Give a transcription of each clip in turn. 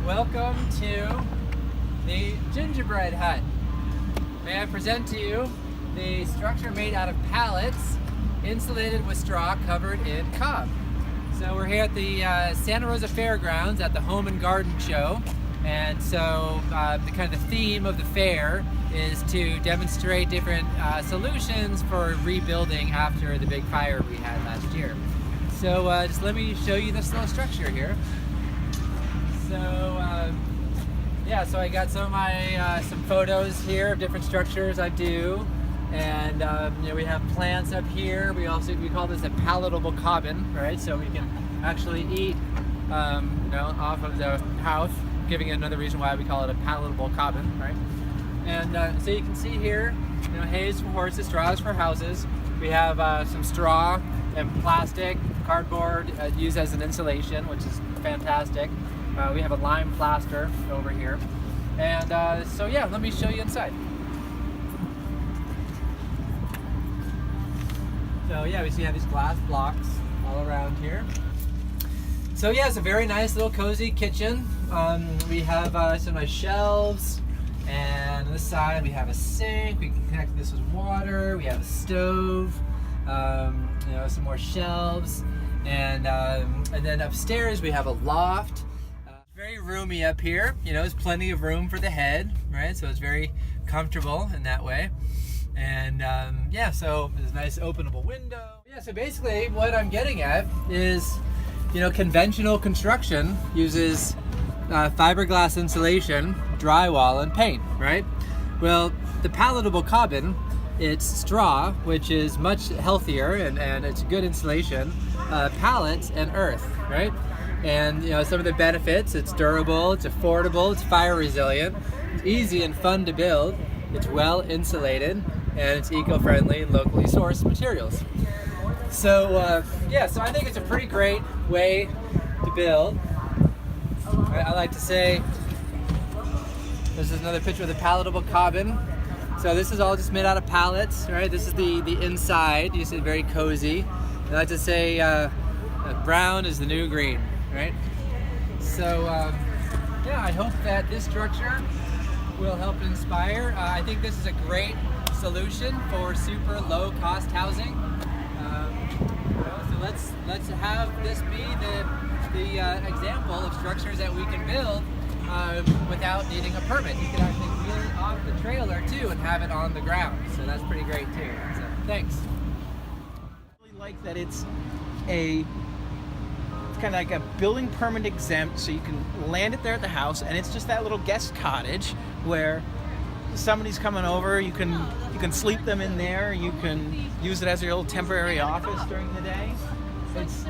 Welcome to the Gingerbread Hut. May I present to you the structure made out of pallets, insulated with straw, covered in cob. So we're here at the Santa Rosa Fairgrounds at the Home and Garden Show. And so the theme of the fair is to demonstrate different solutions for rebuilding after the big fire we had last year. So just let me show you this little structure here. So so I got some of my some photos here of different structures I do, and we have plants up here. We call this a palatable cobbin, right? So we can actually eat off of the house, giving it another reason why we call it a palatable cobbin, right? And so you can see here, hays for horses, straws for houses. We have some straw and plastic, cardboard used as an insulation, which is fantastic. We have a lime plaster over here. And let me show you inside. So we have these glass blocks all around here. So it's a very nice little cozy kitchen. We have some nice shelves, and on this side we have a sink. We can connect this with water. We have a stove, some more shelves, and then upstairs we have a loft. Very roomy up here. There's plenty of room for the head, right? So it's very comfortable in that way. And so there's a nice openable window. So basically what I'm getting at is, conventional construction uses fiberglass insulation, drywall, and paint, right? Well, the palatable cobbin, it's straw, which is much healthier and it's good insulation, pallets, and earth, right? And some of the benefits: it's durable, it's affordable, it's fire resilient, it's easy and fun to build, it's well insulated, and it's eco-friendly and locally sourced materials. So so I think it's a pretty great way to build. I like to say, this is another picture of the palatable cobbin. So this is all just made out of pallets, right? This is the inside. You see, very cozy. I like to say brown is the new green, right? So I hope that this structure will help inspire. I think this is a great solution for super low cost housing. So let's have this be the example of structures that we can build without needing a permit. You can actually wheel it off the trailer too and have it on the ground. So that's pretty great too. So thanks. I really like that it's kind of like a building permit exempt, so you can land it there at the house, and it's just that little guest cottage where somebody's coming over. You can sleep them in there. You can use it as your little temporary office during the day. It's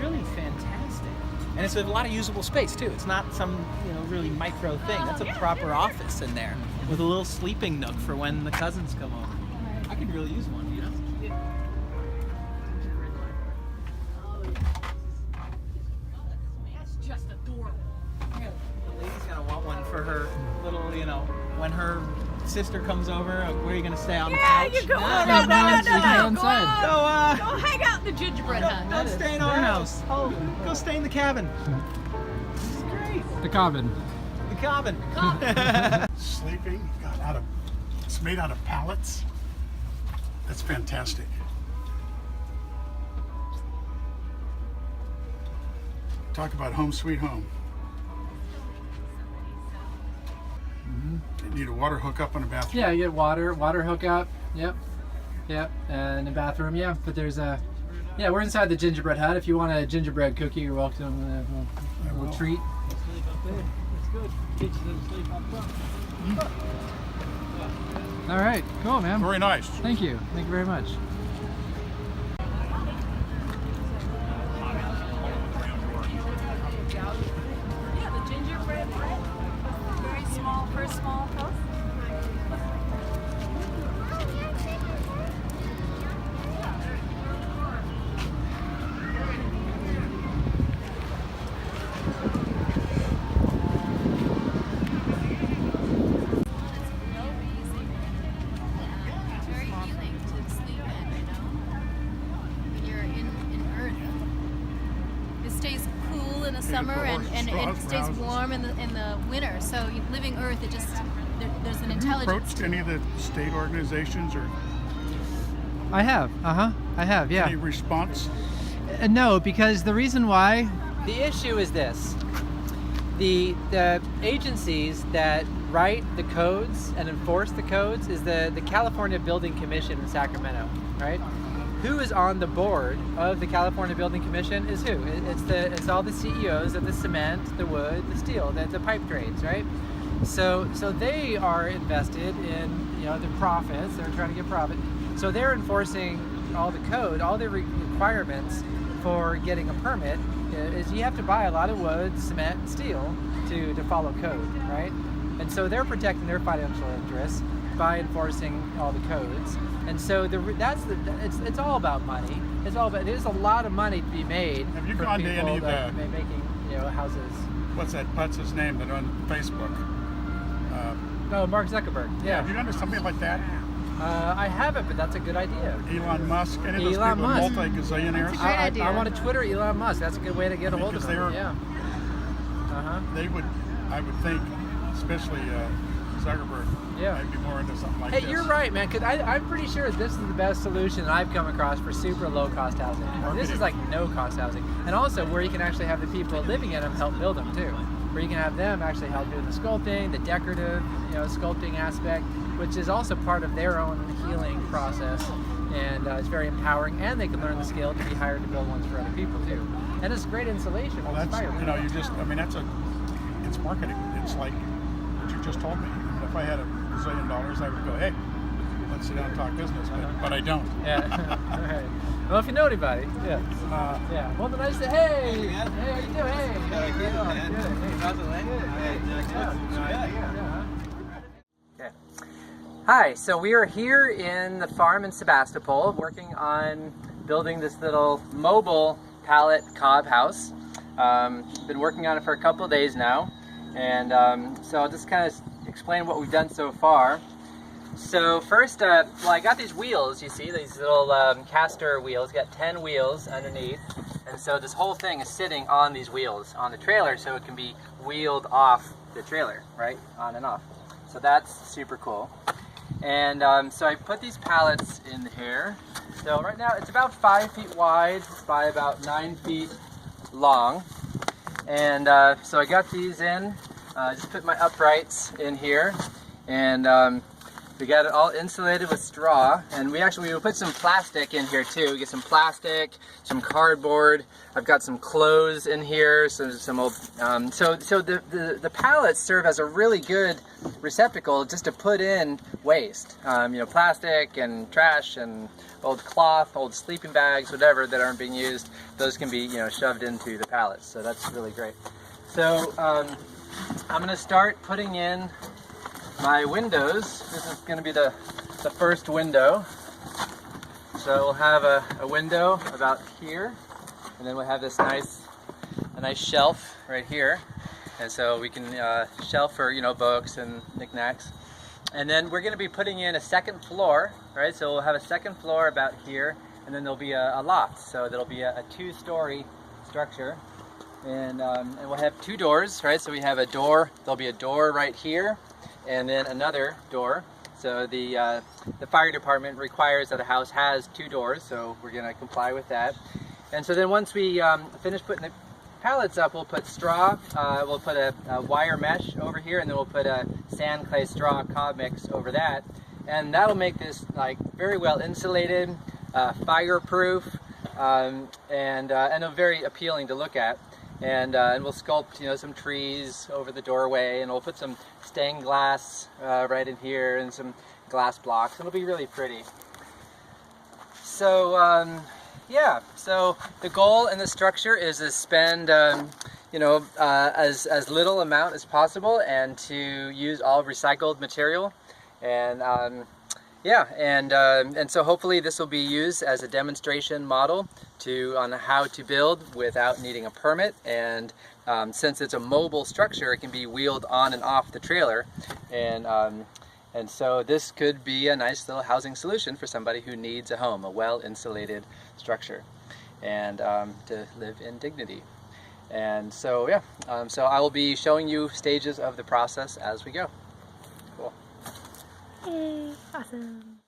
really fantastic, and it's a lot of usable space too. It's not some really micro thing. That's a proper office in there with a little sleeping nook for when the cousins come over. I could really use one, Just adorable. Yeah, the lady's gonna want one for her little, when her sister comes over. Where are you gonna stay, on the couch? Yeah, you go. No, No. inside. Go hang out in the Gingerbread Hut. Don't stay in our house. Go stay in the cabin. It's great. The cobbin. The cabin. Sleeping, it's made out of pallets. That's fantastic. Talk about home sweet home. You need a water hookup and a bathroom. Yeah, you get water hookup. Yep, and a bathroom. Yeah, but there's we're inside the Gingerbread Hut. If you want a gingerbread cookie, you're welcome to a little treat. Sleep up there. That's good. Kids doesn't sleep up front. All right, cool, man. Very nice. Thank you very much. Yeah, the gingerbread bread. Very small for a small house. Very healing to sleep in. summer and it stays houses. warm in the winter. So living earth, it just there's an Have you intelligence. approached any of the state organizations or I have. I have. Yeah. any response? No, because the reason why. The issue is this. The agencies that write the codes and enforce the codes is the California Building Commission in Sacramento, right? Who is on the board of the California Building Commission is who? It's all the CEOs of the cement, the wood, the steel, the pipe trades, right? So they are invested in the profits. They're trying to get profit. So they're enforcing all the code, all the requirements for getting a permit. Is you have to buy a lot of wood, cement, and steel to follow code, right? And so they're protecting their financial interests by enforcing all the codes. And so it's all about money. There's a lot of money to be made. Have you for gone to people any of that the- making houses? What's that putz's name that on Facebook? No, Mark Zuckerberg. Yeah. Have you gone to something like that? I haven't, but that's a good idea. Elon Musk, any of those Elon people, Musk. multi-gazillionaires? That's a great idea. I want to Twitter Elon Musk. That's a good way to get a hold of Because him. they were- Yeah. They would, I would think, especially Zuckerberg, Yeah. might be more into something like Hey, this. you're right, man. Because I'm pretty sure this is the best solution I've come across for super low cost housing. This is like no cost housing, and also where you can actually have the people living in them help build them too. Where you can have them actually help doing the sculpting, the decorative, sculpting aspect, which is also part of their own healing process, and it's very empowering. And they can learn the skill to be hired to build ones for other people too. And it's great insulation. Well, it's that's, fireproof. it's marketing. It's like what you just told me. If I had $1 zillion, I would go, hey, let's sit down and talk business, but I don't. Yeah. All right. Well, if you know anybody, yeah. Yeah. Well, then I say, hey, how you doing? Hey, how you doing? Good. Hey, how's it going? Good. Hi. So we are here in the farm in Sebastopol, working on building this little mobile pallet cob house. Been working on it for a couple of days now, and so I'll just kind of explain what we've done so far. So first, I got these wheels, you see, these little caster wheels, got 10 wheels underneath, and so this whole thing is sitting on these wheels on the trailer, so it can be wheeled off the trailer, right, on and off. So that's super cool. And so I put these pallets in here. So right now it's about 5 feet wide by about 9 feet long. And so I got these in, just put my uprights in here, and we got it all insulated with straw, and we will put some plastic in here too. We get some plastic, some cardboard. I've got some clothes in here, some old. So the pallets serve as a really good receptacle just to put in waste. Plastic and trash and old cloth, old sleeping bags, whatever that aren't being used. Those can be shoved into the pallets. So that's really great. So I'm going to start putting in my windows. This is going to be the first window. So we'll have a window about here, and then we'll have this nice shelf right here, and so we can shelf for books and knickknacks. And then we're going to be putting in a second floor, right? So we'll have a second floor about here, and then there'll be a loft. So there'll be a 2-story structure, and we'll have 2 doors, right? So we have a door. There'll be a door right here, and then another door. So the fire department requires that a house has 2 doors, so we're going to comply with that. And so then once we finish putting the pallets up, we'll put straw, we'll put a wire mesh over here, and then we'll put a sand, clay, straw cob mix over that. And that'll make this very well insulated, fireproof, and very appealing to look at. And we'll sculpt some trees over the doorway, and we'll put some stained glass right in here and some glass blocks. It'll be really pretty. So yeah, so the goal in the structure is to spend as little amount as possible, and to use all recycled material. And yeah, and so hopefully this will be used as a demonstration model on how to build without needing a permit. And since it's a mobile structure, it can be wheeled on and off the trailer, and so this could be a nice little housing solution for somebody who needs a home, a well-insulated structure, and to live in dignity. And so yeah, so I will be showing you stages of the process as we go. Cool. Yay, awesome.